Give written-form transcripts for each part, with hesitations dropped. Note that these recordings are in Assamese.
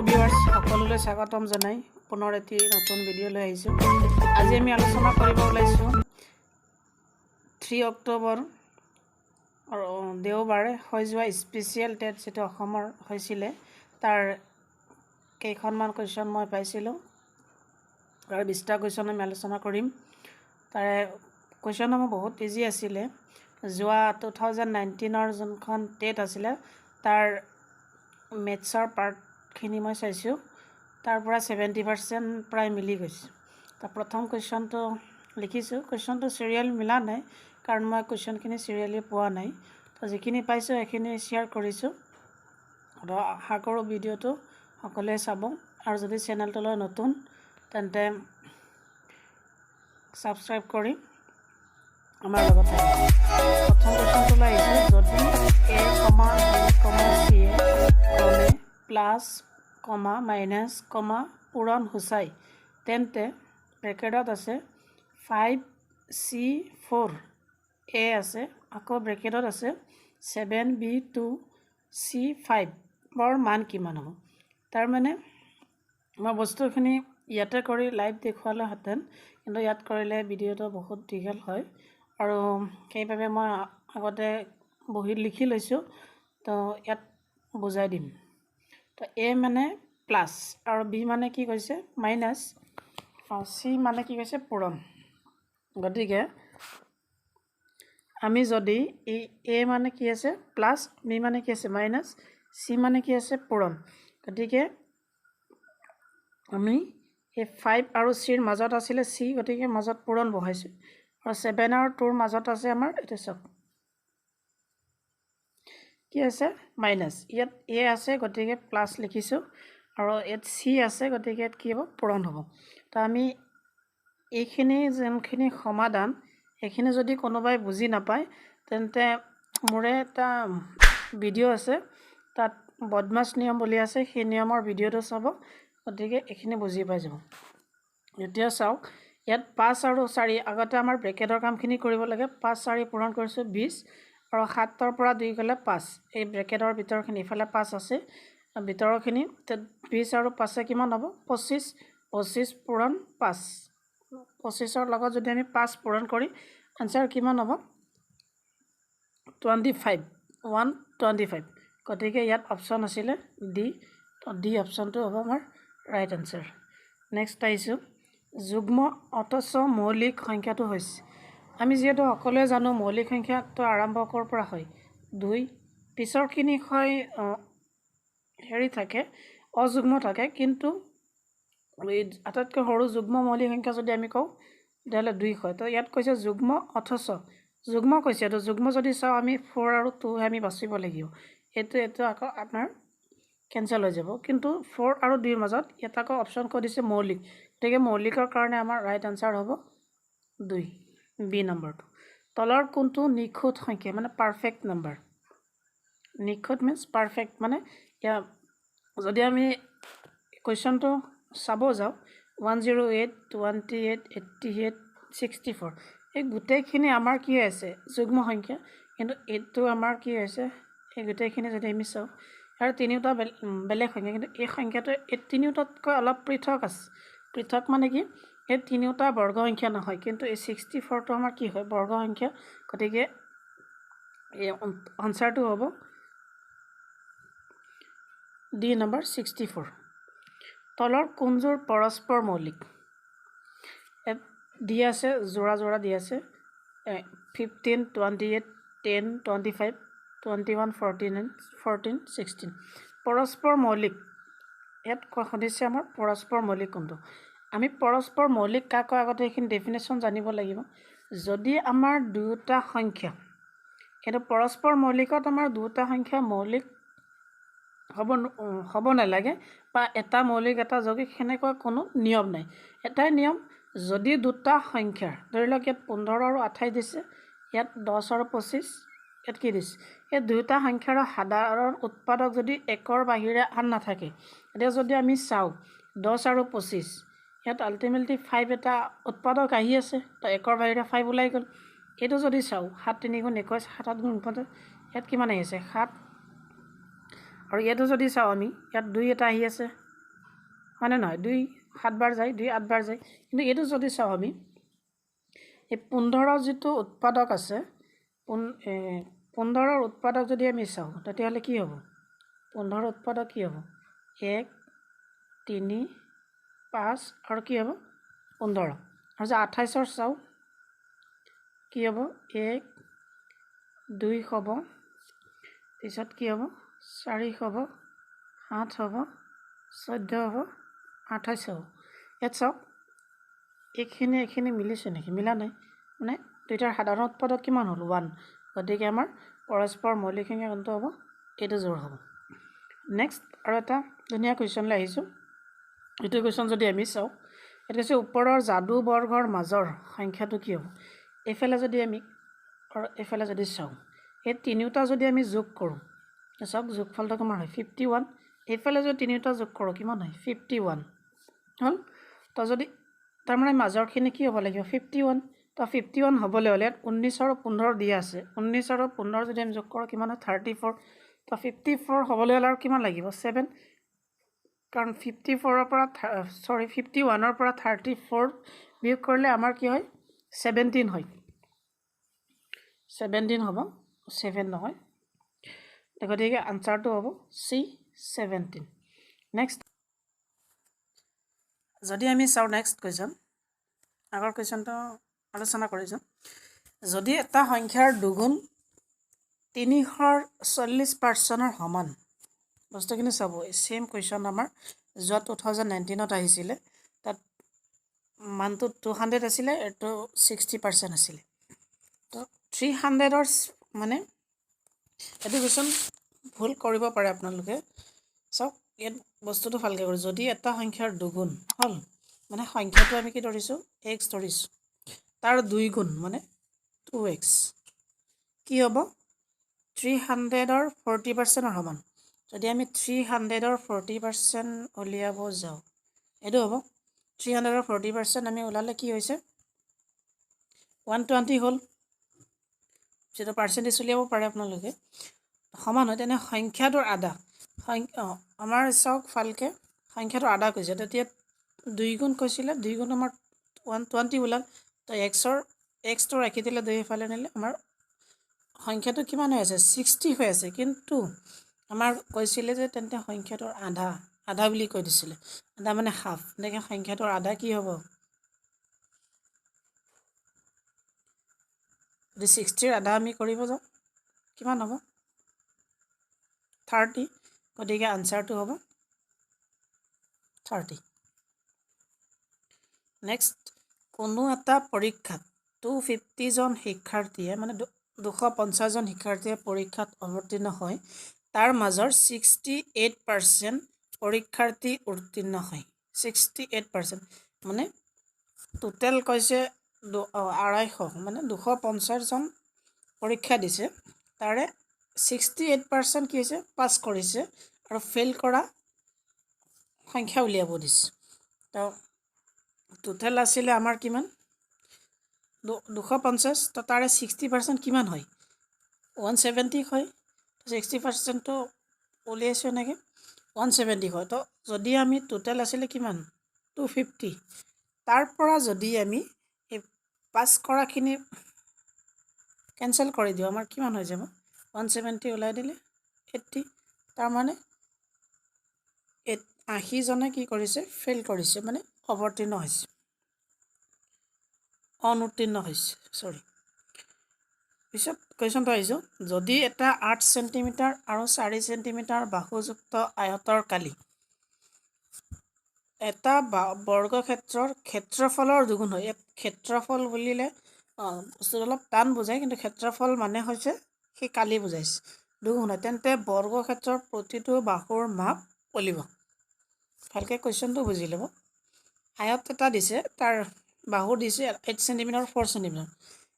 ভিউয়াৰ্স সকলোলৈ স্বাগতম জনাই পুনৰ এটি নতুন ভিডিঅ' লৈ আহিছোঁ। আজি আমি আলোচনা কৰিব ওলাইছোঁ 3 অক্টোবৰ আৰু দেওবাৰে হৈ যোৱা স্পেচিয়েল টেট যেটো অসমৰ হৈছিলে তাৰ কেইখনমান কুৱেশ্যন মই পাইছিলোঁ আৰু 20টা কুৱেশ্যন আমি আলোচনা কৰিম। তাৰে কুৱেশ্যনসমূহ বহুত ইজি আছিলে। যোৱা 2019 যোনখন টেট আছিলে তাৰ মেথছৰ পাৰ্টখিনি মই চাইছোঁ, তাৰ পৰা 70% প্ৰায় মিলি গৈছে। তাৰ প্ৰথম কুৱেশ্যনটো লিখিছোঁ, কুৱেশ্যনটো চিৰিয়েল মিলা নাই কাৰণ মই কুৱেশ্যনখিনি চিৰিয়েলি পোৱা নাই। তো যিখিনি পাইছোঁ সেইখিনি শ্বেয়াৰ কৰিছোঁ আৰু আশা কৰোঁ ভিডিঅ'টো সকলোৱে চাব আৰু যদি চেনেলটোলৈ নতুন তেন্তে ছাবস্ক্ৰাইব কৰি আমাৰ লগত থাকিব। প্ৰথম কুৱেশ্যনটো আহিছোঁ, যদি a, c ক্ৰমে প্লাছ মাইনাছ পূৰণ সূচায় তেন্তে ব্ৰেকেটত আছে 5c4 a আছে, আকৌ ব্ৰেকেটত আছে 7b2c5 ৰ মান কিমান হ'ব। তাৰমানে মই বস্তুখিনি ইয়াতে কৰি লাইভ দেখুৱালেহেঁতেন, কিন্তু ইয়াত কৰিলে ভিডিঅ'টো বহুত দীঘল হয় আৰু সেইবাবে মই আগতে বহীত লিখি লৈছোঁ, তো ইয়াত বুজাই দিম। তো এ মানে প্লাছ আৰু বি মানে কি কৈছে মাইনাছ, চি মানে কি কৈছে পূৰণ। গতিকে আমি যদি এই এ মানে কি আছে প্লাছ, বি মানে কি আছে মাইনাছ, চি মানে কি আছে পূৰণ। গতিকে আমি এই 5 আৰু চিৰ মাজত আছিলে চি, গতিকে মাজত পূৰণ বহাইছোঁ আৰু 7 আৰু 2ৰ মাজত আছে আমাৰ এইটো চাওক কি আছে মাইনাছ। ইয়াত এ আছে গতিকে প্লাছ লিখিছোঁ আৰু ইয়াত চি আছে গতিকে ইয়াত কি হ'ব পূৰণ হ'ব। তো আমি এইখিনি যোনখিনি সমাধান এইখিনি যদি কোনোবাই বুজি নাপায় তেন্তে মোৰে এটা ভিডিঅ' আছে, তাত বদমাছ নিয়ম বুলি আছে, সেই নিয়মৰ ভিডিঅ'টো চাব, গতিকে এইখিনি বুজি পাই যাব। এতিয়া চাওক ইয়াত 5 আৰু 4 আগতে আমাৰ ব্ৰেকেটৰ কামখিনি কৰিব লাগে। 5 4 পূৰণ কৰিছোঁ 20 আৰু 7ৰ পৰা 2 গ'লে 5, এই ব্ৰেকেটৰ ভিতৰখিনি ইফালে 5 আছে ভিতৰৰখিনি 20 আৰু 5 কিমান হ'ব 25, 25 পূৰণ 5, 25ৰ লগত যদি আমি 5 পূৰণ কৰি আনচাৰ কিমান হ'ব 25, 125। গতিকে ইয়াত অপশ্যন আছিলে ডি, তো ডি অপশ্যনটো হ'ব আমাৰ ৰাইট আনচাৰ। নেক্সট আহিছোঁ, যুগ্ম অথচ মৌলিক সংখ্যাটো হৈছে, আমি যিহেতু সকলোৱে জানো মৌলিক সংখ্যাটো আৰম্ভ ক'ৰ পৰা হয় 2, পিছৰখিনি হয় থাকে অযুগ্ম থাকে, কিন্তু এই আটাইতকৈ সৰু যুগ্ম মৌলিক সংখ্যা যদি আমি কওঁ তেতিয়াহ'লে 2 হয়। তো ইয়াত কৈছে যুগ্ম অথচ, যুগ্ম কৈছে, এইটো যুগ্ম যদি চাওঁ আমি 4 আৰু 2 আমি বাচিব লাগিব, এইটো আকৌ আপোনাৰ কেঞ্চেল হৈ যাব। কিন্তু 4 আৰু 2ৰ মাজত ইয়াত আকৌ অপশ্যন কৈ দিছে মৌলিক, গতিকে মৌলিকৰ কাৰণে আমাৰ ৰাইট আনচাৰ হ'ব 2, বি নম্বৰটো। তলৰ কোনটো নিখুঁত সংখ্যা মানে পাৰফেক্ট নম্বৰ, নিখুঁত মিনছ পাৰফেক্ট, মানে যদি আমি কুৱেশ্যনটো চাব যাওঁ 108, 28, 88, 64 এই গোটেইখিনি আমাৰ কি আছে যুগ্ম সংখ্যা, কিন্তু এইটো আমাৰ কি হৈছে এই গোটেইখিনি যদি আমি চাওঁ আৰু তিনিওটা বেলেগ সংখ্যা, কিন্তু এই সংখ্যাটো এই তিনিওটাতকৈ অলপ পৃথক আছে। পৃথক মানে কি এই তিনিওটা বৰ্গ সংখ্যা নহয়, কিন্তু এই 64টো আমাৰ কি হয় বৰ্গ সংখ্যা, গতিকে এই আনচাৰটো হ'ব ডি নম্বৰ 64। তলৰ কোনযোৰ পৰস্পৰ মৌলিক, দি আছে যোৰা যোৰা দি আছে 15, 28, 10, 25, 21, 14, 16 পৰস্পৰ মৌলিক। ইয়াত সুধিছে আমাৰ পৰস্পৰ মৌলিক কোনটো। আমি পৰস্পৰ মৌলিক কাকো আগতে এইখিনি ডেফিনেশ্যন জানিব লাগিব। যদি আমাৰ দুটা সংখ্যা, কিন্তু পৰস্পৰ মৌলিকত আমাৰ দুটা সংখ্যা মৌলিক হ'ব নালাগে বা এটা মৌলিক এটা যৌগিক সেনেকুৱা কোনো নিয়ম নাই। এটাই নিয়ম, যদি দুটা সংখ্যাৰ ধৰি লওক ইয়াত 15 আৰু 28 দিছে, ইয়াত 10 আৰু 25 ইয়াত কি দিছে, এই দুয়োটা সংখ্যাৰ সাধাৰণ উৎপাদক যদি 1ৰ বাহিৰে আন নাথাকে, এতিয়া যদি আমি চাওঁ 10 আৰু 25 ইয়াত আল্টিমেটলি 5 এটা উৎপাদক আহি আছে, তো 1ৰ বাহিৰে 5 ওলাই গ'ল। এইটো যদি চাওঁ 7 3 গুণ 21, 7 7 গুণ 49, ইয়াত কিমান আহিছে 7, আৰু ইয়াতো যদি চাওঁ আমি ইয়াত 2 এটা আহি আছে, মানে নহয় 2 7 বাৰ যায় 2 8 বাৰ যায় কিন্তু এইটো যদি চাওঁ আমি এই 15 যিটো উৎপাদক আছে 15ৰ উৎপাদক যদি আমি চাওঁ তেতিয়াহ'লে কি হ'ব 15ৰ উৎপাদক কি হ'ব 1 3 5 আৰু কি হ'ব 15 আৰু যে 28ৰ চাওঁ কি হ'ব 1 2 হ'ব পিছত কি হ'ব 4 হ'ব 7 হ'ব 14 হ'ব 28 হ'ব ইয়াত চাওক এইখিনি মিলিছে নেকি মিলা নাই মানে দুইটাৰ সাধাৰণ উৎপাদক কিমান হ'ল 1 গতিকে আমাৰ পৰস্পৰ মৌলিক সংখ্যা কোনটো হ'ব এইটো জোৰ হ'ব নেক্সট আৰু এটা ধুনীয়া কুৱেশ্যনলৈ আহিছোঁ এইটো কুৱেশ্যন যদি আমি চাওঁ এইটো হৈছে ওপৰৰ যাদু বৰ্গৰ মাজৰ সংখ্যাটো কি হ'ব এইফালে যদি আমি আৰু এইফালে যদি চাওঁ এই তিনিওটা যদি আমি যোগ কৰোঁ চাওক যোগফলটো কিমান হয় 51 এইফালে যদি তিনিওটা যোগ কৰোঁ কিমান হয় 51 হ'ল তো যদি তাৰমানে মাজৰখিনি কি হ'ব লাগিব 51 তো 51 হ'বলৈ হ'লে 19 আৰু 15 দিয়া আছে 19 আৰু 15 যদি আমি যোগ কৰোঁ কিমান হয় 34 তো 54 হ'বলৈ হ'লে আৰু কিমান লাগিব 7 কাৰণ 54ৰ পৰা 51ৰ পৰা 34 বিয়োগ কৰিলে আমাৰ কি হয় 17 হয় 17 হ'ব 7 নহয় গতিকে আনচাৰটো হ'ব চি 17 নেক্সট যদি আমি চাওঁ নেক্সট কুৱেশ্যন আগৰ কুৱেশ্যনটো আলোচনা কৰিছোঁ যদি এটা সংখ্যাৰ দুগুণ 340% সমান বস্তুখিনি চাব সেম কুৱেশ্যন আমাৰ যোৱা 2019ত আহিছিলে তাত মানটো 200 আছিলে এইটো 60% আছিলে তো 300ৰ মানে এইটো কুৱেশ্যন ভুল কৰিব পাৰে আপোনালোকে চাওক ইয়াত বস্তুটো ভালকৈ কৰোঁ যদি এটা সংখ্যাৰ দুগুণ হ'ল মানে সংখ্যাটো আমি কি ধৰিছোঁ এক্স ধৰিছোঁ তাৰ দুই গুণ মানে 2x কি হ'ব 300ৰ 40%ৰ সমান যদি আমি 300ৰ 40% উলিয়াব যাওঁ এইটো হ'ব 300ৰ 40% আমি ওলালে কি হৈছে 120 হ'ল যিটো পাৰ্চেণ্টেজ উলিয়াব পাৰে আপোনালোকে সমান হয় তেনে সংখ্যাটোৰ আধা আমাৰ চাওক ভালকৈ সংখ্যাটোৰ আধা কৈছে তেতিয়া 2 গুণ কৈছিলে 2 গুণ আমাৰ 120 ওলাল তো এক্সটো ৰাখি দিলে 2 ফালে নিলে আমাৰ সংখ্যাটো কিমান হৈ আছে 60 হৈ আছে কিন্তু আমাৰ কৈছিলে যে তেন্তে সংখ্যাটোৰ আধা বুলি কৈ দিছিলে আধা মানে হাফ এনেকৈ সংখ্যাটোৰ আধা কি হ'ব যদি 60ৰ আধা আমি কৰিব যাওঁ কিমান হ'ব 30 গতিকে আনচাৰটো হ'ব 30 নেক্সট কোনো এটা পৰীক্ষাত 250জন শিক্ষাৰ্থীয়ে মানে 250জন শিক্ষাৰ্থীয়ে পৰীক্ষাত অৱতীৰ্ণ হয় তাৰ মাজৰ 68% পৰীক্ষাৰ্থী উত্তীৰ্ণ হয় 68% মানে টোটেল কৈছে 250 মানে 250জন পৰীক্ষা দিছে তাৰে 68% কি হৈছে পাছ কৰিছে আৰু ফেইল কৰা সংখ্যা উলিয়াব দিছে তো টোটেল আছিলে আমাৰ কিমান 250 তো তাৰে 60% কিমান হয় 170 হয় 60%টো উলিয়াইছোঁ এনেকৈ 170 হয় তো যদি আমি টোটেল আছিলে কিমান 250 তাৰ পৰা যদি আমি এই পাছ কৰাখিনি কেঞ্চেল কৰি দিওঁ আমাৰ কিমান হৈ যাব 170 ওলাই দিলে 80 তাৰমানে 80জনে কি কৰিছে ফেইল কৰিছে মানে অৱতীৰ্ণ হৈছে অনুত্তীৰ্ণ হৈছে পিছত কুৱেশ্যনটো আহিছোঁ যদি এটা 8 চেণ্টিমিটাৰ আৰু 4 চেণ্টিমিটাৰ বাহুযুক্ত আয়তৰ কালি এটা বৰ্গক্ষেত্ৰৰ ক্ষেত্ৰফলৰ দুগুণ হয় ইয়াত ক্ষেত্ৰফল বুলিলে বস্তুটো অলপ টান বুজায় কিন্তু ক্ষেত্ৰফল মানে হৈছে সেই কালি বুজাইছে দুগুণ হয় তেন্তে বৰ্গক্ষেত্ৰৰ প্ৰতিটো বাহুৰ মাপ উলিয়াব ভালকৈ কুৱেশ্যনটো বুজি ল'ব আয়ত এটা দিছে তাৰ বাহু দিছে 8 চেণ্টিমিটাৰ 4 চেণ্টিমিটাৰ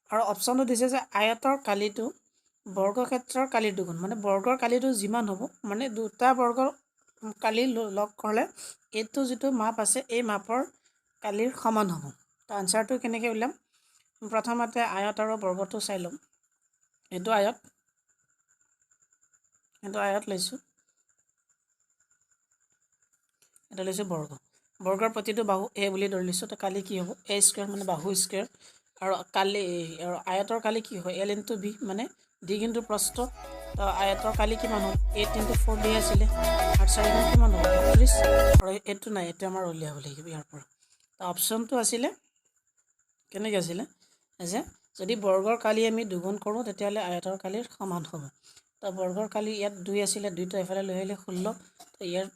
আৰু অপশ্যনটো দিছে যে আয়তৰ কালিটো বৰ্গক্ষেত্ৰৰ কালিৰ দুগুণ মানে বৰ্গৰ কালিটো যিমান হ'ব মানে দুটা বৰ্গৰ কালি লগ কৰিলে এইটো যিটো মাপ আছে এই মাপৰ কালিৰ সমান হ'ব তো আনচাৰটো কেনেকৈ উলিয়াম প্ৰথমতে আয়ত আৰু বৰ্গটো চাই ল'ম এইটো আয়ত লৈছোঁ এটা লৈছোঁ বৰ্গ বৰ্গৰ প্ৰতিটো বাহু এ বুলি ধৰি লৈছোঁ। তো কালি কি হ'ব এ স্কুৱেৰ মানে বাহু স্কুৱেৰ আৰু কালি আৰু আয়তৰ কালি কি হয় এল ইনটু বি মানে ডি কিন্তু প্ৰস্থ। তো আয়তৰ কালি কিমান হ'ল 8 × 4 দিয়া আছিলে আৰু 4 কিমান হ'ব 32 আৰু এইটো নাই, এইটো আমাৰ উলিয়াব লাগিব ইয়াৰ পৰা। তো অপশ্যনটো আছিলে কেনেকৈ আছিলে যে যদি বৰ্গৰ কালি আমি দুগুণ কৰোঁ তেতিয়াহ'লে আয়তৰ কালিৰ সমান হ'ব। তো বৰ্গৰ কালি ইয়াত 2 আছিলে, 2টো এফালে লৈ আহিলে 16। তো ইয়াৰ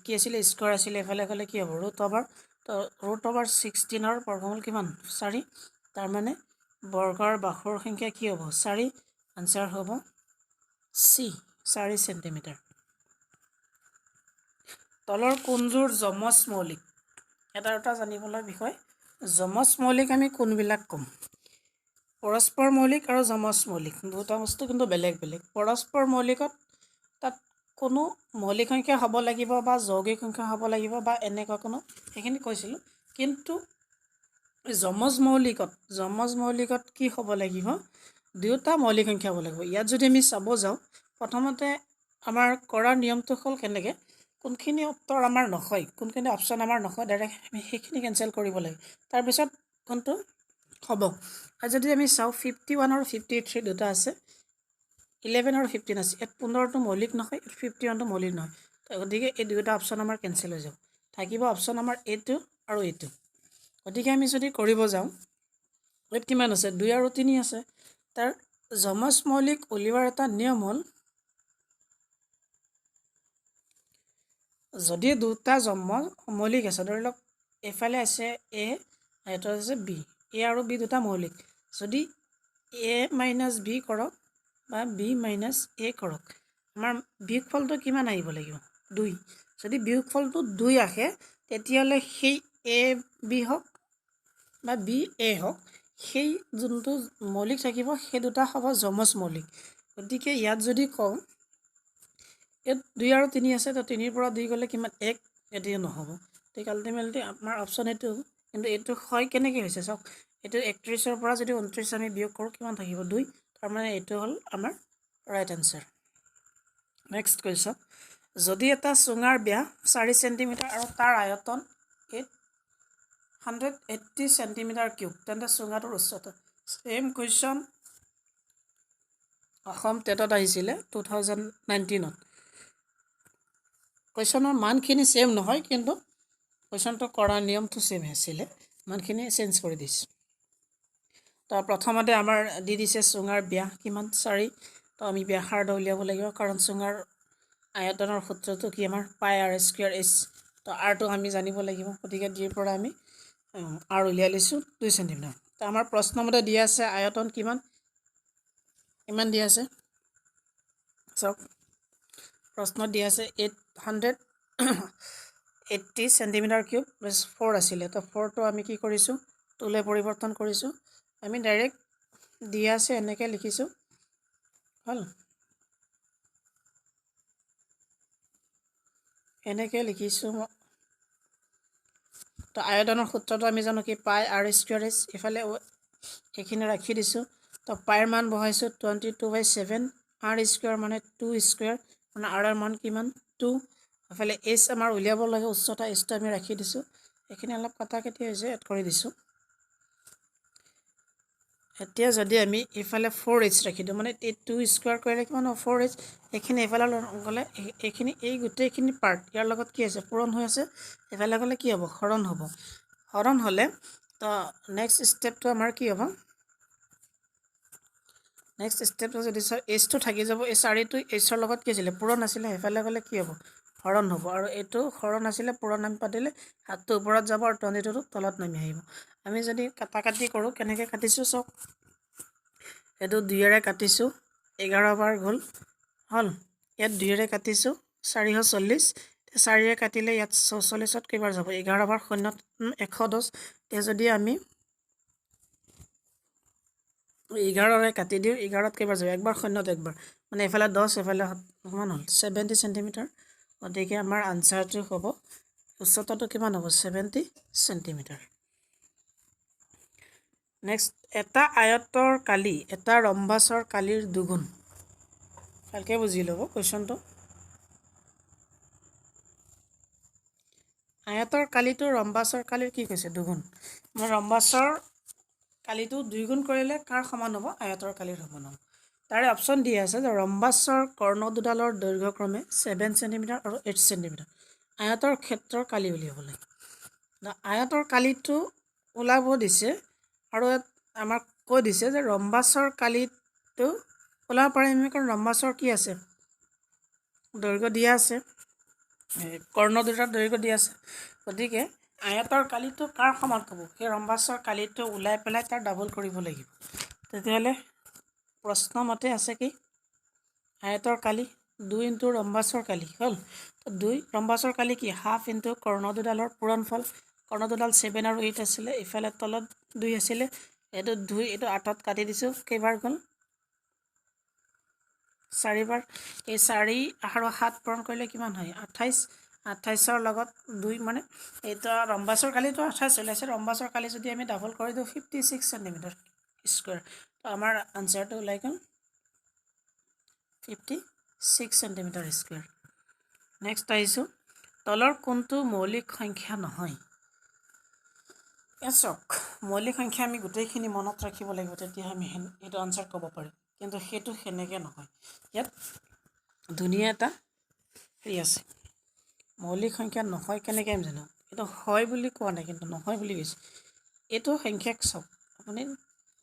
কি আছিলে স্কোৱাৰ আছিলে, এফালে গ'লে কি হ'ব √। তো √16ৰ বৰ্গমূল কিমান 4। তাৰমানে বৰ্গৰ বাহুৰ সংখ্যা কি হ'ব 4। আনচাৰ হ'ব চি 4 চেণ্টিমিটাৰ। তলৰ কোনযোৰ যমজ মৌলিক এটা জানিবলৈ বিষয়। যমজ মৌলিক আমি কোনবিলাক ক'ম? পৰস্পৰ মৌলিক আৰু যমজ মৌলিক দুটা বস্তু কিন্তু বেলেগ বেলেগ। পৰস্পৰ মৌলিকত তাত কোনো মৌলিক সংখ্যা হ'ব লাগিব বা যৌগিক সংখ্যা হ'ব লাগিব বা এনেকুৱা কোনো সেইখিনি কৈছিলোঁ। কিন্তু যমজ মৌলিকত কি হ'ব লাগিব দুয়োটা মৌলিক সংখ্যা হ'ব লাগিব। ইয়াত যদি আমি চাব যাওঁ প্ৰথমতে আমাৰ কৰাৰ নিয়মটো হ'ল কেনেকৈ কোনখিনি উত্তৰ আমাৰ নহয়, কোনখিনি অপশ্যন আমাৰ নহয়, ডাইৰেক্ট আমি সেইখিনি কেঞ্চেল কৰিব লাগে। তাৰপিছত কোনটো হ'ব। আৰু যদি আমি চাওঁ 51 আৰু 53 দুটা আছে, 11 আৰু 15 আছে। ইয়াত 15টো মৌলিক নহয়, 51টো মৌলিক নহয়। গতিকে এই দুয়োটা অপশ্যন আমাৰ কেঞ্চেল হৈ যাব। থাকিব অপশ্যন আমাৰ এইটো আৰু এইটো। গতিকে আমি যদি কৰিব যাওঁ ইয়াত কিমান আছে 2 আৰু 3 আছে। তাৰ যমজ মৌলিক উলিওৱাৰ এটা নিয়ম হ'ল যদি দুটা যমজ মৌলিক আছে, ধৰি লওক এইফালে আছে এ এইটো আছে বি, এ আৰু বি দুটা মৌলিক। যদি এ মাইনাছ বি কৰক বা বি মাইনাছ এ কৰক আমাৰ বিয়োগফলটো কিমান আহিব লাগিব 2। যদি বিয়োগফলটো 2 আহে তেতিয়াহ'লে সেই এ বি হওক বা বি এ হওক সেই যোনটো মৌলিক থাকিব সেই দুটা হ'ব যমজ মৌলিক। গতিকে ইয়াত যদি কওঁ ইয়াত 2 আৰু 3 আছে, তো 3ৰ পৰা 2 গ'লে কিমান 1, এতিয়া নহ'ব। গতিকে আল্টিমেটলি আমাৰ অপশ্যন এইটো। কিন্তু এইটো হয় কেনেকৈ হৈছে চাওক, এইটো 31ৰ পৰা যদি 29 আমি বিয়োগ কৰোঁ কিমান থাকিব 2। তাৰমানে এইটো হ'ল আমাৰ ৰাইট এনচাৰ। নেক্সট কুৱেশ্যন, যদি এটা চুঙাৰ ব্যাস 4 চেণ্টিমিটাৰ আৰু তাৰ আয়তন 180 চেণ্টিমিটাৰ কিউব তেন্তে চুঙাটোৰ উচ্চতা। ছেইম কুৱেশ্যন অসম টেটত আহিছিলে 2019ত। কুৱেশ্যনৰ মানখিনি ছেইম নহয়, কিন্তু কুৱেশ্যনটো কৰাৰ নিয়মটো ছেইম আছিলে, মানখিনি চেঞ্জ কৰি দিছোঁ। তো প্ৰথমতে আমাৰ দি দিছে চুঙাৰ ব্যাস কিমান 4। তো আমি ব্যাসাৰ্ধ উলিয়াব লাগিব, কাৰণ চুঙাৰ আয়তনৰ সূত্ৰটো কি আমাৰ পাই আৰ স্কুৱেৰ এইচ। তো আৰটো আমি জানিব লাগিব, গতিকে ডিৰ পৰা আমি আৰ উলিয়াই লৈছোঁ 2 চেণ্টিমিটাৰ। তো আমাৰ প্ৰশ্নমতে দিয়া আছে আয়তন কিমান দিয়া আছে চাওক, প্ৰশ্নত দিয়া আছে 880 চেণ্টিমিটাৰ কিউব 4 আছিলে। তো 4টো আমি কি কৰিছোঁ 2লৈ পৰিৱৰ্তন কৰিছোঁ। আমি ডাইৰেক্ট দিয়া আছে এনেকৈ লিখিছোঁ হ'ল, এনেকৈ লিখিছোঁ। তো আয়তনৰ সূত্ৰটো আমি জানো কি পাই আৰ স্কুৱেৰ এইচ, ইফালে এইখিনি ৰাখি দিছোঁ। তো পাইৰ মান বহাইছোঁ 22/7, আৰ স্কুৱেৰ মানে 2 স্কুৱেৰ মানে আৰৰ মান কিমান 2। ইফালে এইচ আমাৰ উলিয়াব লাগে উচ্চতা, এইচটো আমি ৰাখি দিছোঁ। এইখিনি অলপ কাটাকাটি হৈছে, এড কৰি দিছোঁ। এতিয়া যদি আমি ইফালে 4h ৰাখি দিওঁ মানে 2 স্কুৱেৰ কৰিলে কিমান হ'ব 4h। এইখিনি এইফালে গ'লে এইখিনি এই গোটেইখিনি পাৰ্ট ইয়াৰ লগত কি আছে পূৰণ হৈ আছে, এইফালে গ'লে কি হ'ব হৰণ হ'ব। হৰণ হ'লে তো নেক্সট ষ্টেপটো আমাৰ কি হ'ব, নেক্সট ষ্টেপটো যদি চাওঁ এইচটো থাকি যাব। এই 4টো এইচৰ লগত কি আছিলে পূৰণ আছিলে, সেইফালে গ'লে কি হ'ব হৰণ হ'ব। আৰু এইটো হৰণ আছিলে, পূৰণ আমি পাতিলে হাতটো ওপৰত যাব আৰু 22টো তলত নামি আহিব। আমি যদি কাটাকাটি কৰোঁ কেনেকৈ কাটিছোঁ চাওক, এইটো 2ৰে কাটিছোঁ 11 বাৰ গ'ল হ'ল। ইয়াত 2ৰে কাটিছোঁ 440, 4ৰে কাটিলে ইয়াত 44ত কেইবাৰ যাব 11 বাৰ, 0 110। এতিয়া যদি আমি 11ৰে কাটি দিওঁ 11ত কেইবাৰ যাব একবাৰ, 0ত একবাৰ, মানে এইফালে 10 এইফালে কিমান হ'ল 70 চেণ্টিমিটাৰ। গতিকে আমাৰ আনচাৰটো হ'ব উচ্চতাটো কিমান হ'ব 70 চেণ্টিমিটাৰ। নেক্সট, এটা আয়তৰ কালি এটা ৰম্বাছৰ কালিৰ দুগুণ। ভালকৈ বুজি ল'ব কুৱেশ্যনটো। আয়তৰ কালিটো ৰম্বাছৰ কালিৰ কি কৈছে দুগুণ মানে ৰম্বাছৰ কালিটো দুইগুণ কৰিলে কাৰ সমান হ'ব আয়তৰ কালিৰ সমান হ'ব তাৰে অপশ্যন দিয়া আছে যে ৰম্বাছৰ কৰ্ণ দুডালৰ দৈৰ্ঘ্য ক্ৰমে 7 চেণ্টিমিটাৰ আৰু 8 চেণ্টিমিটাৰ আয়তৰ ক্ষেত্ৰৰ কালি উলিয়াব লাগে আয়তৰ কালিটো ওলাব দিছে আৰু আমাক কৈ দিছে যে ৰম্বাছৰ কালিটো ওলাব পাৰিম কাৰণ ৰম্বাছৰ কি আছে দৈৰ্ঘ্য দিয়া আছে কৰ্ণ দুটাৰ দৈৰ্ঘ্য দিয়া আছে গতিকে আয়তৰ কালিটো কাৰ সমান হ'ব সেই ৰম্বাছৰ কালিটো ওলাই পেলাই তাৰ ডাবল কৰিব লাগিব তেতিয়াহ'লে প্ৰশ্ন মতে আছে কি আয়তৰ কালি 2 ইনটু ৰম্বাছৰ কালি হ'ল তো 2 ৰম্বাছৰ কালি কি হাফ ইনটু কৰ্ণ দুডালৰ পূৰণফল কৰ্ণ দুডাল 7 আৰু 8 আছিলে ইফালে তলত 2 আছিলে এইটো 2 এইটো 8ত কাটি দিছোঁ কেইবাৰ গ'ল 4 বাৰ এই 4 আৰু 7 পূৰণ কৰিলে কিমান হয় 28 28ৰ লগত 2 মানে এইটো ৰম্বাছৰ কালিটো 28 ওলাইছে ৰম্বাছৰ কালি যদি আমি ডাবল কৰি দিওঁ 56 চেণ্টিমিটাৰ স্কুৱাৰ তো আমাৰ আনচাৰটো ওলাই গ'ল 56 চেণ্টিমিটাৰ স্কুৱাৰ নেক্সট আহিছোঁ তলৰ কোনটো মৌলিক সংখ্যা নহয় চাওক মৌলিক সংখ্যা আমি গোটেইখিনি মনত ৰাখিব লাগিব তেতিয়া আমি এইটো আনচাৰ ক'ব পাৰিম কিন্তু সেইটো সেনেকৈ নহয় ইয়াত ধুনীয়া এটা হেৰি আছে মৌলিক সংখ্যা নহয় কেনেকৈ আমি জানো এইটো হয় বুলি কোৱা নাই কিন্তু নহয় বুলি কৈছে এইটো সংখ্যাক চাওক আপুনি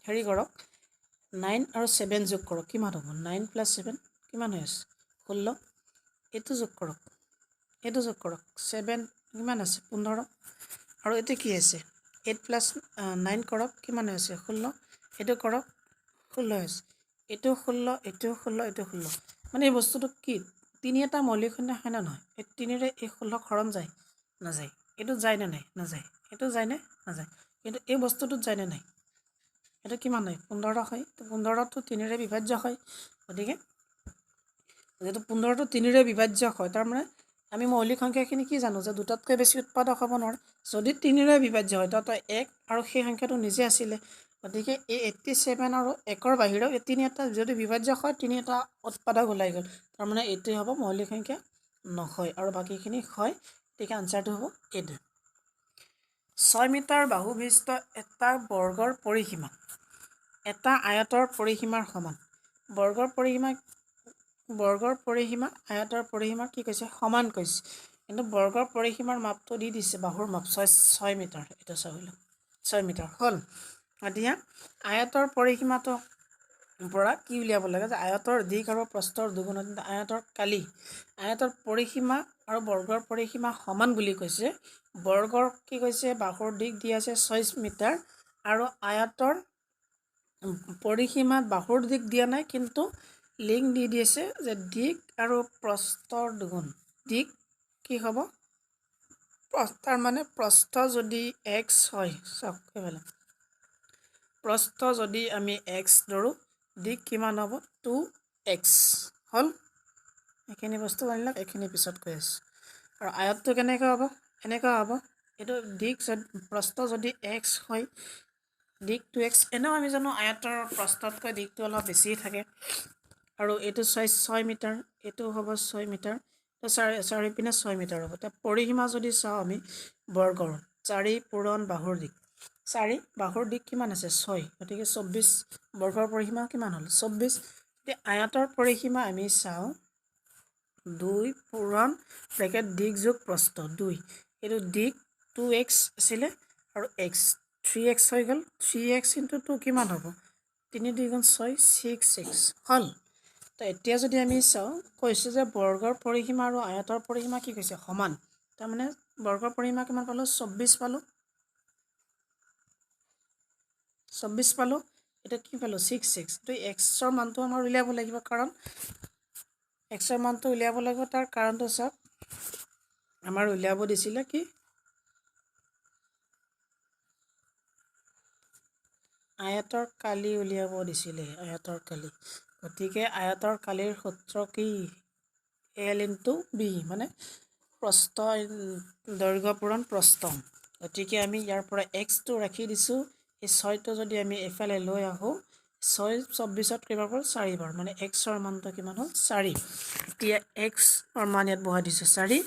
হেৰি কৰক 9 আৰু 7 যোগ কৰক কিমান হ'ব 9 + 7 কিমান হৈ আছে 16 এইটো যোগ কৰক এইটো যোগ কৰক 7 কিমান আছে 15 আৰু এইটো কি আছে 8 + 9 কৰক কিমান হৈ আছে 16 এইটো কৰক 16 আছে এইটো 16 এইটো 16 এইটো 16 মানে এই বস্তুটো কি তিনি এটা মৌলিক সংখ্যা হয় না নহয় এই তিনিৰে এই 16 হৰণ যায় নাযায় এইটো যায় নে নাই নাযায় এইটো যায় নে নাযায় কিন্তু এই বস্তুটোত যায় নে নাই এইটো কিমান হয় 15 হয় তো 15টো তিনিৰে বিভাজ্য হয় গতিকে যেহেতু 15টো তিনিৰে বিভাজ্য হয় তাৰমানে আমি মৌলিক সংখ্যাখিনি কি জানো যে দুটাতকৈ বেছি উৎপাদক হ'ব নোৱাৰে যদি তিনিৰে বিভাজ্য হয় তাত 1 আৰু সেই সংখ্যাটো নিজে আছিলে গতিকে এই 87 আৰু 1ৰ বাহিৰেও এই তিনি এটা যদি বিভাজ্য হয় তিনি এটা উৎপাদক ওলাই গ'ল তাৰমানে এইটোৱে হ'ব মৌলিক সংখ্যা নহয় আৰু বাকীখিনি হয় গতিকে আনচাৰটো হ'ব এইটো 6 মিটাৰ বাহু বিশিষ্ট এটা বৰ্গৰ পৰিসীমা এটা আয়তৰ পৰিসীমাৰ সমান বৰ্গৰ পৰিসীমা আয়তৰ পৰিসীমা কি কৈছে সমান কৈছে কিন্তু বৰ্গৰ পৰিসীমাৰ মাপটো দি দিছে বাহুৰ মাপ 6 মিটাৰ এটা চাবলৈ 6 মিটাৰ হ'ল এতিয়া আয়তৰ পৰিসীমাটো পৰা কি উলিয়াব লাগে যে আয়তৰ দিশ আৰু প্ৰস্থৰ দুগুণ আয়তৰ কালি আয়তৰ পৰিসীমা আৰু বৰ্গৰ পৰিসীমা সমান বুলি কৈছে বৰ্গৰ কি কৈছে বাহুৰ দিশ দি আছে 6 মিটাৰ আৰু আয়তৰ পৰিসীমাত বাহুৰ দিশ দিয়া নাই কিন্তু লিংক দি দিছে যে দিশ আৰু প্ৰস্থৰ দুগুণ দিশ কি হ'ব তাৰ মানে প্ৰস্থ যদি x হয় চাওক এইফালে প্ৰস্থ যদি আমি x ধৰোঁ দিশ কিমান হ'ব 2x হ'ল এইখিনি বস্তু জানিলওক এইখিনি পিছত কৈ আছোঁ আৰু আয়তটো কেনেকৈ হ'ব এনেকুৱা হ'ব এইটো দিশ প্ৰস্থ যদি x হয় দিশ 2x এনেও আমি জানো আয়তৰ প্ৰস্থতকৈ দিশটো অলপ বেছি থাকে আৰু এইটো 6 মিটাৰ এইটো হ'ব 6 মিটাৰ তো চাৰিপিনে 6 মিটাৰ হ'ব এতিয়া পৰিসীমা যদি চাওঁ আমি বৰ্গৰ 4 পূৰণ বাহুৰ দিশ 4 বাহুৰ দিশ কিমান আছে 6 গতিকে 24 বৰ্গৰ পৰিসীমা কিমান হ'ল 24 এতিয়া আয়তৰ পৰিসীমা আমি চাওঁ 2 পূৰণ ব্ৰেকেট দিশ যোগ প্ৰস্থ 2 এইটো দিশ 2x আছিলে আৰু x 3x হৈ গ'ল 3x × 2 কিমান হ'ব 3 × 2 = 6 6x হ'ল তো এতিয়া যদি আমি চাওঁ কৈছোঁ যে বৰ্গৰ পৰিসীমা আৰু আয়তৰ পৰিসীমা কি কৈছে সমান তাৰমানে বৰ্গৰ পৰিসীমা কিমান পালোঁ 24 পালোঁ 24 পালোঁ এটা কি পালোঁ 6x তো xৰ মানটো আমাৰ উলিয়াব লাগিব কাৰণ xৰ মানটো উলিয়াব লাগিব তাৰ কাৰণটো চাওক আমাৰ উলিয়াব দিছিলে কি আয়তৰ কালি উলিয়াব দিছিলে আয়তৰ কালি গতিকে আয়তৰ কালিৰ সূত্ৰ কি L × B মানে প্ৰস্থ দৈৰ্ঘ্য পূৰণ প্ৰস্থ গতিকে আমি ইয়াৰ পৰা xটো ৰাখি দিছোঁ এই 6টো যদি আমি এফালে লৈ আহোঁ 6 24ত কেইবাৰ হ'ল 4 বাৰ মানে xৰ মানটো কিমান হ'ল 4 এতিয়া xৰ মান ইয়াত বহাই দিছোঁ 4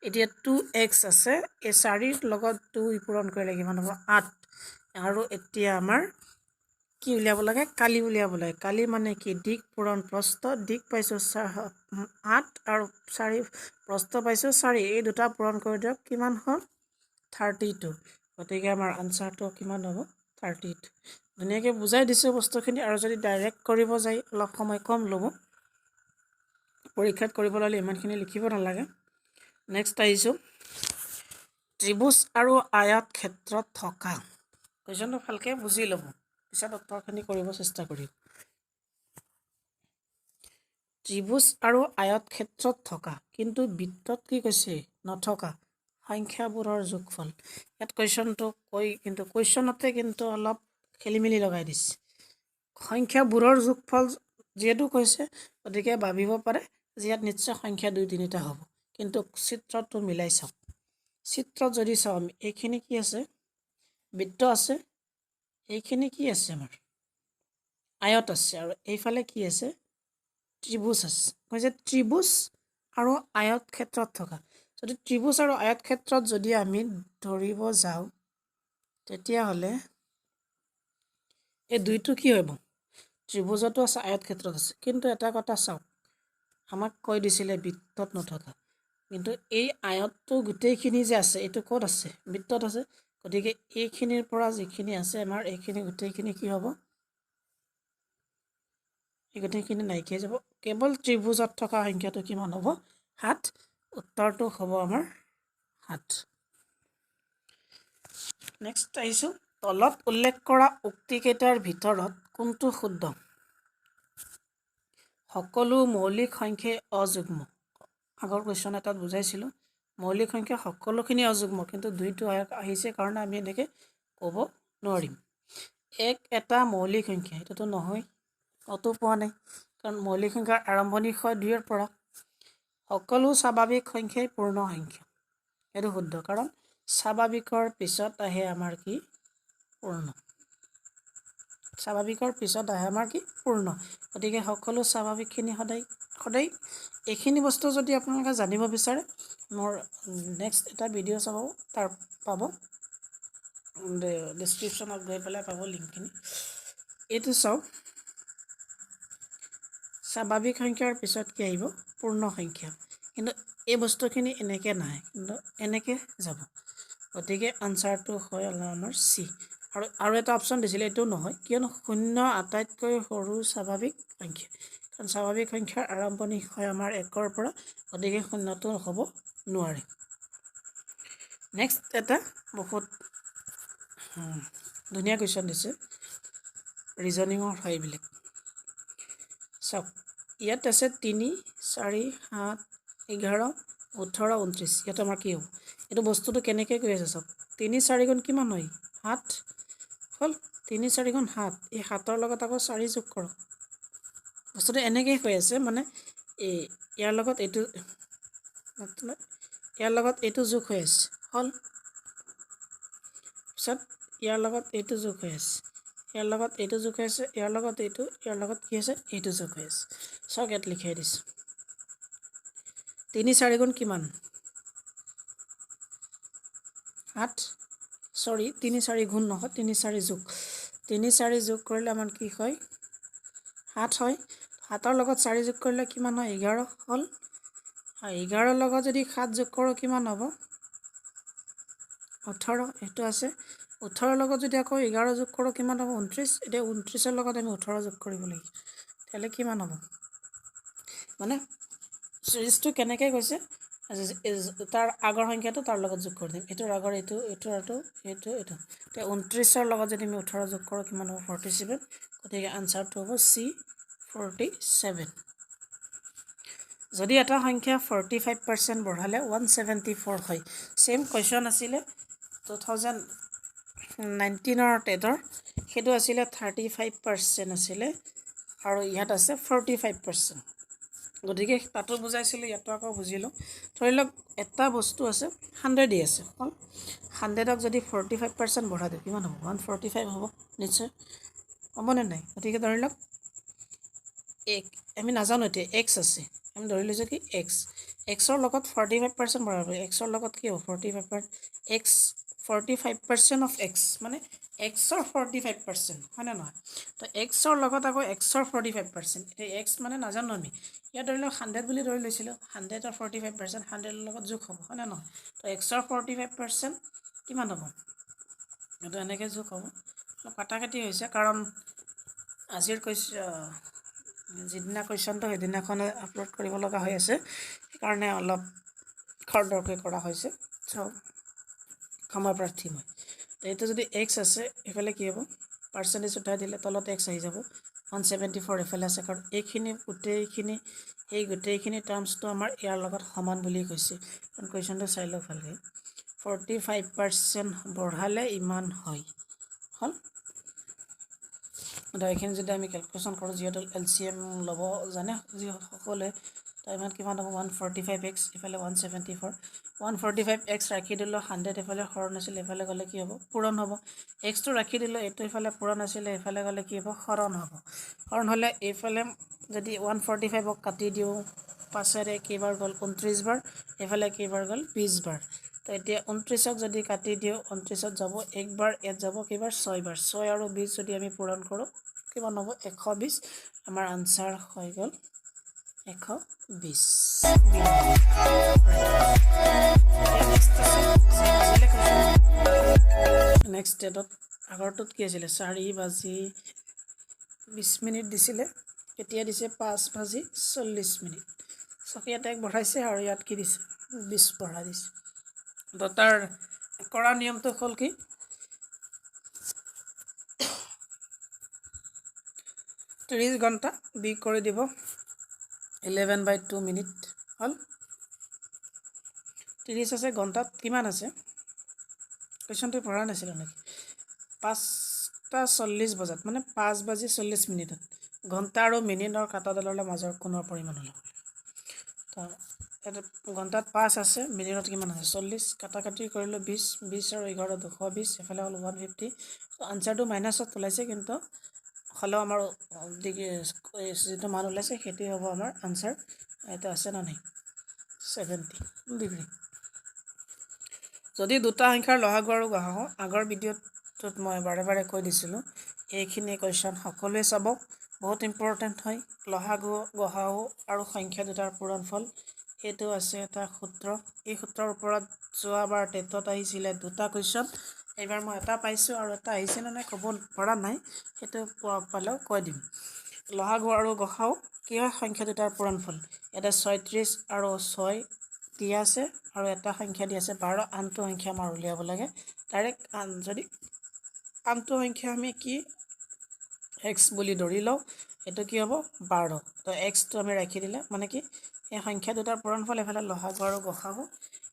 এতিয়া 2x আছে এই 4ৰ লগত 2 পূৰণ কৰিলে কিমান হ'ব 8 আৰু এতিয়া আমাৰ কি উলিয়াব লাগে কালি উলিয়াব লাগে কালি মানে কি দিক পূৰণ প্ৰস্থ দিক পাইছোঁ 8 আৰু 4 প্ৰস্থ পাইছোঁ 4 এই দুটা পূৰণ কৰি দিয়ক কিমান হ'ল 32 গতিকে আমাৰ আনচাৰটো কিমান হ'ব 32 ধুনীয়াকৈ বুজাই দিছোঁ বস্তুখিনি আৰু যদি ডাইৰেক্ট কৰিব যায় অলপ সময় কম ল'ব পৰীক্ষাত কৰিব ল'লে ইমানখিনি লিখিব নালাগে নেক্সট আহিছোঁ ত্ৰিভুজ আৰু আয়ত ক্ষেত্ৰত থকা কুৱেশ্যনটো ভালকৈ বুজি ল'ব পিছত উত্তৰখিনি কৰিব চেষ্টা কৰিম ত্ৰিভুজ আৰু আয়ত ক্ষেত্ৰত থকা কিন্তু বৃত্তত কি কৈছে নথকা সংখ্যাবোৰৰ যোগফল ইয়াত কুৱেশ্যনটো কিন্তু কুৱেশ্যনতে কিন্তু অলপ খেলিমেলি লগাই দিছে সংখ্যাবোৰৰ যোগফল যিহেতু কৈছে গতিকে ভাবিব পাৰে যে ইয়াত নিশ্চয় সংখ্যা 2-3টা হ'ব কিন্তু চিত্ৰটো মিলাই চাওক চিত্ৰত যদি চাওঁ আমি এইখিনি কি আছে বৃত্ত আছে এইখিনি কি আছে আমাৰ আয়ত আছে আৰু এইফালে কি আছে ত্ৰিভুজ আছে কৈছে ত্ৰিভুজ আৰু আয়ত ক্ষেত্ৰত থকা যদি ত্ৰিভুজ আৰু আয়ত ক্ষেত্ৰত যদি আমি ধৰিব যাওঁ তেতিয়াহ'লে এই দুইটো কি হ'ব ত্ৰিভুজতো আছে আয়ত ক্ষেত্ৰত আছে কিন্তু এটা কথা চাওক আমাক কৈ দিছিলে বৃত্তত নথকা কিন্তু এই আয়তটো গোটেইখিনি যে আছে এইটো ক'ত আছে বৃত্তত আছে গতিকে এইখিনিৰ পৰা যিখিনি আছে আমাৰ এইখিনি গোটেইখিনি কি হ'ব এই গোটেইখিনি নাইকিয়া যাব কেৱল ত্ৰিভুজত থকা সংখ্যাটো কিমান হ'ব 7 উত্তৰটো হ'ব আমাৰ 7 নেক্সট আহিছোঁ তলত উল্লেখ কৰা উক্তিকেইটাৰ ভিতৰত কোনটো শুদ্ধ সকলো মৌলিক সংখ্যাই অযুগ্ম আগৰ কুৱেশ্যন এটাত বুজাইছিলোঁ মৌলিক সংখ্যা সকলোখিনি অযুগ্ম কিন্তু দুইটো আহিছে কাৰণে আমি এনেকৈ ক'ব নোৱাৰিম এটা মৌলিক সংখ্যা এইটোতো নহয় অতো পোৱা নাই কাৰণ মৌলিক সংখ্যাৰ আৰম্ভণি হয় 2ৰ পৰা সকলো স্বাভাৱিক সংখ্যাই পূৰ্ণ সংখ্যা এইটো শুদ্ধ কাৰণ স্বাভাৱিকৰ পিছত আহে আমাৰ কি পূৰ্ণ স্বাভাৱিকৰ পিছত আহে আমাৰ কি পূৰ্ণ গতিকে সকলো স্বাভাৱিকখিনি সদায় এইখিনি বস্তু যদি আপোনালোকে জানিব বিচাৰে মোৰ নেক্সট এটা ভিডিঅ' চাব তাৰ পাব ডেছক্ৰিপশ্যনত গৈ পেলাই পাব লিংকখিনি এইটো চাওক স্বাভাৱিক সংখ্যাৰ পিছত কি আহিব পূৰ্ণ সংখ্যা কিন্তু এই বস্তুখিনি এনেকৈ নাহে কিন্তু এনেকৈ যাব গতিকে আনচাৰটো হয় আমাৰ চি আৰু এটা অপশ্যন দিছিলে এইটো নহয় কিয়নো 0 আটাইতকৈ সৰু স্বাভাৱিক সংখ্যা কাৰণ স্বাভাৱিক সংখ্যাৰ আৰম্ভণি হয় আমাৰ 1ৰ পৰা গতিকে 0টো হ'ব নোৱাৰে নেক্সট এটা বহুত ধুনীয়া কুৱেশ্যন দিছে ৰিজনিঙৰ হয় এইবিলাক চাওক ইয়াত আছে 3 4 7 11 18 29 ইয়াত আমাৰ কি হ'ব এইটো বস্তুটো কেনেকৈ কৰি আছে চাওক 3 4 গুণ কিমান হয় 7 হ'ল 3 4 গুণ 7 এই 7ৰ লগত আকৌ 4 যোগ কৰক বস্তুটো এনেকৈ হৈ আছে মানে ইয়াৰ লগত এইটো যোগ হৈ আছে হ'ল পিছত ইয়াৰ লগত এইটো যোগ হৈ আছে ইয়াৰ লগত এইটো যোগ হৈ আছে ইয়াৰ লগত এইটো ইয়াৰ লগত কি আছে এইটো যোগ হৈ আছে চাওক ইয়াত লিখাই দিছোঁ 3 4 গুণ কিমান 8 চৰি 3 4 গুণ নহয় 3 4 যোগ 3 4 যোগ কৰিলে আমাৰ কি হয় 7 হয় 7ৰ লগত 4 যোগ কৰিলে কিমান হয় 11 হ'ল 11ৰ লগত যদি 7 যোগ কৰোঁ কিমান হ'ব 18 এইটো আছে 18ৰ লগত যদি আকৌ 11 যোগ কৰোঁ কিমান হ'ব 29 এতিয়া 29ৰ লগত আমি 18 যোগ কৰিব লাগিব তেতিয়াহ'লে কিমান হ'ব মানে চিৰিজটো কেনেকৈ গৈছে তাৰ আগৰ সংখ্যাটো তাৰ লগত যোগ কৰি দিম এইটোৰ আগৰ এইটো এতিয়া 29ৰ লগত যদি আমি 18 যোগ কৰোঁ কিমান হ'ব 47 গতিকে আনচাৰটো হ'ব চি 47 যদি এটা সংখ্যা 45% বঢ়ালে 174 হয় ছেইম কুৱেশ্যন আছিলে 2019ৰ টেটৰ সেইটো আছিলে 35% আছিলে আৰু ইয়াত আছে 45% গতিকে তাতো বুজাইছিলোঁ ইয়াতো আকৌ বুজিলোঁ ধৰি লওক এটা বস্তু আছে 100 দি আছে হ'ল 100ক যদি 45% বঢ়াই দিওঁ কিমান হ'ব 145 হ'ব নিশ্চয় হ'বনে নাই? গতিকে ধৰি লওক আমি নাজানো এতিয়া এক্স আছে, আমি ধৰি লৈছোঁ কি এক্সৰ লগত 45% বঢ়াব, এক্সৰ লগত কি হ'ব 45%, এক্স 45% অফ এক্স মানে এক্সৰ 45%, হয়নে নহয়? তো এক্সৰ লগত আকৌ এক্সৰ 45%, এতিয়া এক্স মানে নাজানো আমি, ইয়াত ধৰি লওক 100 বুলি ধৰি লৈছিলোঁ, 100ৰ 45% 100ৰ লগত যোগ হ'ব, হয়নে নহয়? তো এক্সৰ 45% কিমান হ'ব? এইটো এনেকৈ যোগ হ'ব, কাটাকাটি হৈছে কাৰণ আজিৰ যিদিনা কুৱেশ্যনটো সেইদিনাখনে আপলোড কৰিব লগা হৈ আছে, সেইকাৰণে অলপ খৰধৰকৈ কৰা হৈছে। চ' সময় প্ৰাৰ্থী মই, তো এইটো যদি এক্স আছে এইফালে কি হ'ব, পাৰ্চেণ্টেজ উঠাই দিলে তলত এক্স আহি যাব, 174 এইফালে আছে, কাৰণ এইখিনি গোটেইখিনি টাৰ্মছটো আমাৰ ইয়াৰ লগত সমান বুলি কৈছে, কাৰণ কুৱেশ্যনটো চাই লওক ভালকৈ, 45% বঢ়ালে ইমান হয়, হ'ল। এইখিনি যদি আমি কেলকুলেশ্যন কৰোঁ, যিহেতু LCM ল'ব জানে সকলোৱে, তো ইমান কিমান হ'ব 145x, ইফালে 174, 145x ৰাখি দিলোঁ, 100 এইফালে হৰণ আছিলে, এইফালে গ'লে কি হ'ব পূৰণ হ'ব, এক্সটো ৰাখি দিলোঁ, এইটো এইফালে পূৰণ আছিলে, এইফালে গ'লে কি হ'ব হৰণ হ'ব, হৰণ হ'লে এইফালে যদি 145ক কাটি দিওঁ 5ৰে কেইবাৰ গ'ল 29 বাৰ, এইফালে কেইবাৰ গ'ল 20 বাৰ, তো এতিয়া 29ক যদি কাটি দিওঁ 29ত যাব একবাৰ, ইয়াত যাব কেইবাৰ 6 বাৰ, 6 আৰু 20 যদি আমি পূৰণ কৰোঁ কিমান হ'ব 120, আমাৰ আনচাৰ হৈ গ'ল 120। নেক্সট ডেটত আগৰটোত কি আছিলে 4:20 দিছিলে, কেতিয়া দিছে 5:40। চক ইয়াত 1 বঢ়াইছে আৰু ইয়াত কি দিছে 20 বঢ়াই দিছে, তো তাৰ কৰা নিয়মটো হ'ল কি 30 ঘণ্টা বি কৰি দিব 11/2 মিনিট, হ'ল। 30 আছে, ঘণ্টাত কিমান আছে কুৱেশ্যনটো পঢ়া নাছিলোঁ নেকি, 5:40 বজাত মানে 5:40 ঘণ্টা আৰু মিনিটৰ কাটাডালৰ মাজৰ কোণৰ পৰিমাণ হ'ল, তো ইয়াতে ঘণ্টাত 5 আছে, মিনিটত কিমান আছে 40, কাটাকাটি কৰিলোঁ 20 আৰু 11 220, এফালে হ'ল 150, তো আনচাৰটো মাইনাছত ওলাইছে, কিন্তু হ'লেও আমাৰ যিটো মান ওলাইছে সেইটোৱে হ'ব আমাৰ আনচাৰ, এইটো আছে না নাই 70 ডিগ্ৰী। যদি দুটা সংখ্যাৰ লসাগু আৰু গসাগু, আগৰ ভিডিঅ'টোত মই বাৰে বাৰে কৈ দিছিলোঁ, এইখিনি কুৱেশ্যন সকলোৱে চাব, বহুত ইম্পৰ্টেণ্ট হয়, লসাগু গসাগু আৰু সংখ্যা দুটাৰ পূৰণফল, এইটো আছে এটা সূত্ৰ, এই সূত্ৰৰ ওপৰত যোৱাবাৰ টেটত আহিছিলে 2টা কুৱেশ্যন, এইবাৰ মই এটা পাইছোঁ আৰু এটা আহিছে নে নাই ক'ব পৰা নাই, সেইটো পালেও কৈ দিম। লসাগু আৰু গসাগু কি হয়, সংখ্যা দুটাৰ পূৰণফল, ইয়াতে 36 আৰু 6 দিয়া আছে আৰু এটা সংখ্যা দিয়া আছে 12, আনটো সংখ্যা আমাৰ উলিয়াব লাগে ডাইৰেক্ট, যদি আনটো সংখ্যা আমি কি এক্স বুলি ধৰি লওঁ, এইটো কি হ'ব 12, তো এক্সটো আমি ৰাখি দিলে মানে কি এই সংখ্যা দুটাৰ পূৰণফল, এইফালে লসাগু আৰু গসাগু,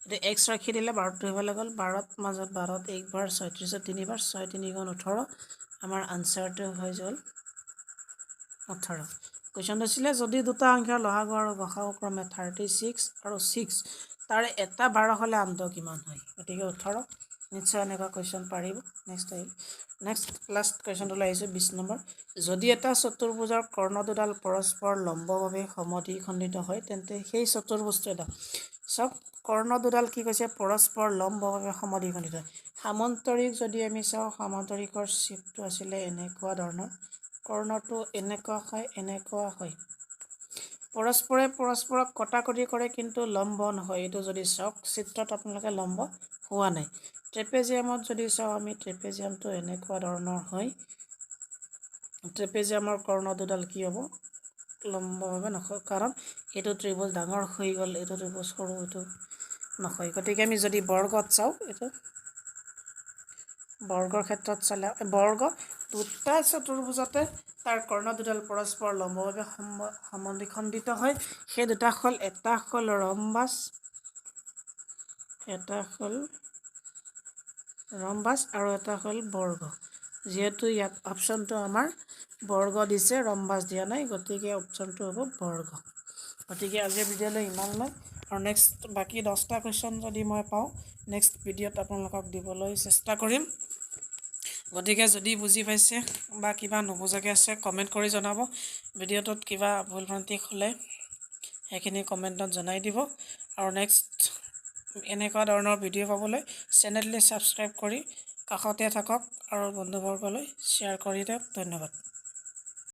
এতিয়া এক্স ৰাখি দিলে 12টো সেইফালে গ'ল, 12ত মাজত 12ত 1 বাৰ, 36ত 3 বাৰ, 6 3 গুণ 18, আমাৰ আনচাৰটো হৈ গ'ল 18। কুৱেশ্যনটো আছিলে যদি দুটা সংখ্যাৰ লসাগু আৰু গসাগু ক্ৰমে 36 আৰু 6, তাৰে এটা 12 হ'লে আনটো কিমান হয়, গতিকে 18, নিশ্চয় এনেকুৱা কুৱেশ্যন পাৰিব। নেক্সট লাষ্ট কুৱেশ্যনটোলৈ আহিছোঁ 20 নম্বৰ, যদি এটা চতুৰ্ভুজৰ কৰ্ণ দুডাল পৰস্পৰ লম্বভাৱে সমদ্বিখণ্ডিত হয়, তেন্তে সেই চতুৰ্ভুজটো এটা, চাওক কৰ্ণ দুডাল কি কৈছে পৰস্পৰ লম্বভাৱে সমদ্বিখণ্ডিত হয়, সামান্তৰিক যদি আমি চাওঁ, সামান্তৰিকৰ শ্বেপটো আছিলে এনেকুৱা ধৰণৰ, কৰ্ণটো এনেকুৱা হয়, পৰস্পৰে পৰস্পৰক কটাকটি কৰে কিন্তু লম্ব নহয়, এইটো যদি চাওক চিত্ৰত আপোনালোকে লম্ব হোৱা নাই। ট্ৰেপেজিয়ামত যদি চাওঁ আমি, ট্ৰেপেজিয়ামটো এনেকুৱা ধৰণৰ হয়, ট্ৰেপেজিয়ামৰ কৰ্ণ দুডাল কি হ'ব লম্বভাৱে নহয়, কাৰণ এইটো ত্ৰিভুজ ডাঙৰ হৈ গ'ল, এইটো ত্ৰিভুজ সৰু, এইটো নহয়, গতিকে আমি যদি বৰ্গত চাওঁ, এইটো বৰ্গৰ ক্ষেত্ৰত চালে দুটা চতুৰ্ভুজতে তাৰ কৰ্ণ দুডাল পৰস্পৰ লম্বভাৱে সমদ্বিখণ্ডিত হয়, সেই দুটা হ'ল, এটা হ'ল ৰম্বাস, আৰু এটা হ'ল বৰ্গ, যিহেতু ইয়াত অপশ্যনটো আমাৰ বৰ্গ দিছে, ৰম্বাস দিয়া নাই, গতিকে অপশ্যনটো হ'ব বৰ্গ। গতিকে আজিৰ ভিডিঅ'লৈ ইমানলৈ, আৰু নেক্সট বাকী 10টা কুৱেশ্যন যদি মই পাওঁ নেক্সট ভিডিঅ'ত আপোনালোকক দিবলৈ চেষ্টা কৰিম। গতিকে যদি বুজি পাইছে বা কিবা নুবুজাকৈ আছে কমেণ্ট কৰি জনাব। ভিডিঅ'টোত কিবা ভুল ভ্ৰান্তি হ'লে সেইখিনি কমেণ্টত জনাই দিব। আৰু নেক্সট এনেকুৱা ধৰণৰ ভিডিঅ' পাবলৈ চেনেলটি ছাবস্ক্ৰাইব কৰি কাষতে থাকক আৰু বন্ধুবৰ্গলৈ শ্বেয়াৰ কৰি দিয়ক। ধন্যবাদ।